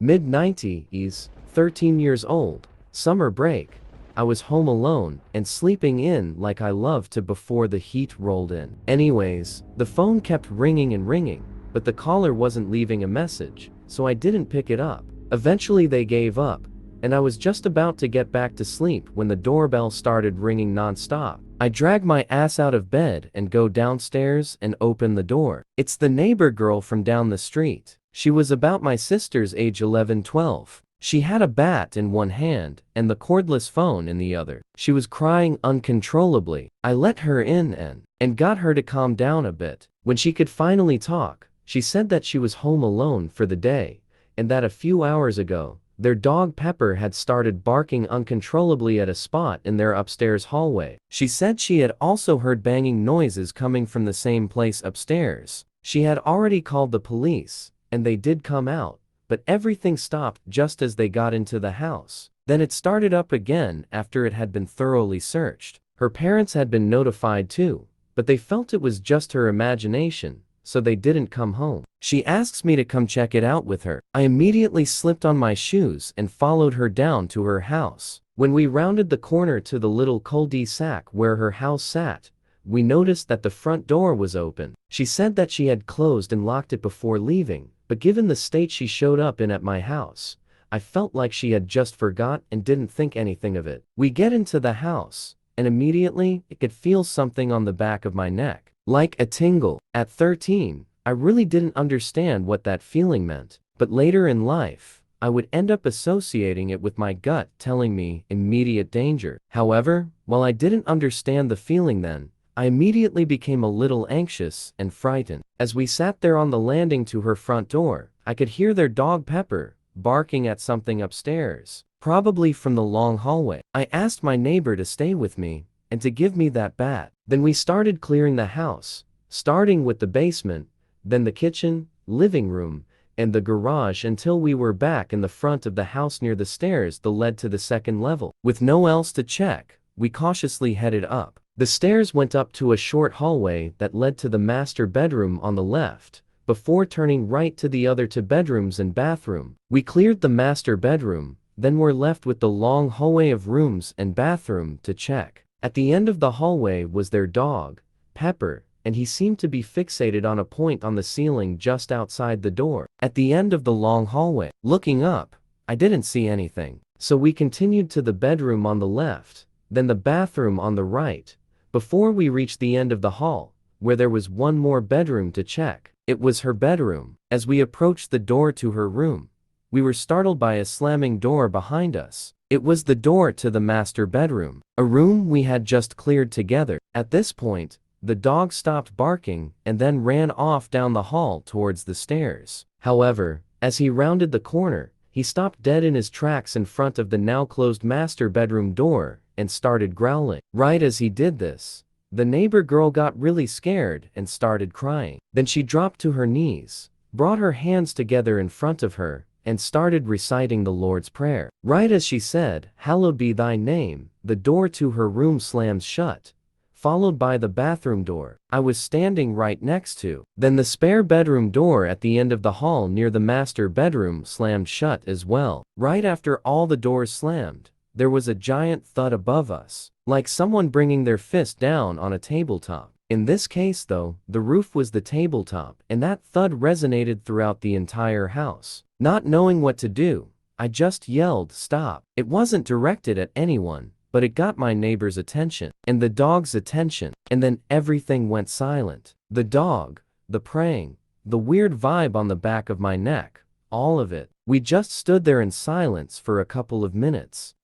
Mid-90s, 13 years old, summer break. I was home alone and sleeping in like I loved to before the heat rolled in. Anyways, the phone kept ringing and ringing, but the caller wasn't leaving a message, so I didn't pick it up. Eventually they gave up, and I was just about to get back to sleep when the doorbell started ringing non-stop. I drag my ass out of bed and go downstairs and open the door. It's the neighbor girl from down the street. She was about my sister's age 11-12. She had a bat in one hand and the cordless phone in the other. She was crying uncontrollably. I let her in and got her to calm down a bit. When she could finally talk, she said that she was home alone for the day, and that a few hours ago, their dog Pepper had started barking uncontrollably at a spot in their upstairs hallway. She said she had also heard banging noises coming from the same place upstairs. She had already called the police, and they did come out, but everything stopped just as they got into the house. Then it started up again after it had been thoroughly searched. Her parents had been notified too, but they felt it was just her imagination, so they didn't come home. She asks me to come check it out with her. I immediately slipped on my shoes and followed her down to her house. When we rounded the corner to the little cul-de-sac where her house sat, we noticed that the front door was open. She said that she had closed and locked it before leaving, but given the state she showed up in at my house, I felt like she had just forgot and didn't think anything of it. We get into the house, and immediately I could feel something on the back of my neck, like a tingle. At 13, I really didn't understand what that feeling meant, but later in life, I would end up associating it with my gut telling me immediate danger. However, while I didn't understand the feeling then, I immediately became a little anxious and frightened. As we sat there on the landing to her front door, I could hear their dog Pepper barking at something upstairs, probably from the long hallway. I asked my neighbor to stay with me and to give me that bat. Then we started clearing the house, starting with the basement, then the kitchen, living room, and the garage until we were back in the front of the house near the stairs that led to the second level. With no else to check, we cautiously headed up. The stairs went up to a short hallway that led to the master bedroom on the left, before turning right to the other two bedrooms and bathroom. We cleared the master bedroom, then were left with the long hallway of rooms and bathroom to check. At the end of the hallway was their dog, Pepper, and he seemed to be fixated on a point on the ceiling just outside the door. At the end of the long hallway, looking up, I didn't see anything, so we continued to the bedroom on the left, then the bathroom on the right, before we reached the end of the hall, where there was one more bedroom to check. It was her bedroom. As we approached the door to her room, we were startled by a slamming door behind us. It was the door to the master bedroom, a room we had just cleared together. At this point, the dog stopped barking and then ran off down the hall towards the stairs. However, as he rounded the corner, he stopped dead in his tracks in front of the now closed master bedroom door and started growling. Right as he did this, the neighbor girl got really scared and started crying. Then she dropped to her knees, brought her hands together in front of her, and started reciting the Lord's Prayer. Right as she said, "Hallowed be thy name," the door to her room slams shut, followed by the bathroom door I was standing right next to. Then the spare bedroom door at the end of the hall near the master bedroom slammed shut as well. Right after all the doors slammed, there was a giant thud above us, like someone bringing their fist down on a tabletop. In this case though, the roof was the tabletop, and that thud resonated throughout the entire house. Not knowing what to do, I just yelled, "Stop." It wasn't directed at anyone, but it got my neighbor's attention, and the dog's attention, and then everything went silent. The dog, the praying, the weird vibe on the back of my neck, all of it. We just stood there in silence for a couple of minutes.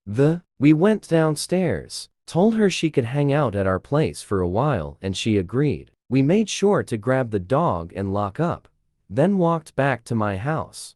We went downstairs, told her she could hang out at our place for a while, and she agreed. We made sure to grab the dog and lock up, then walked back to my house.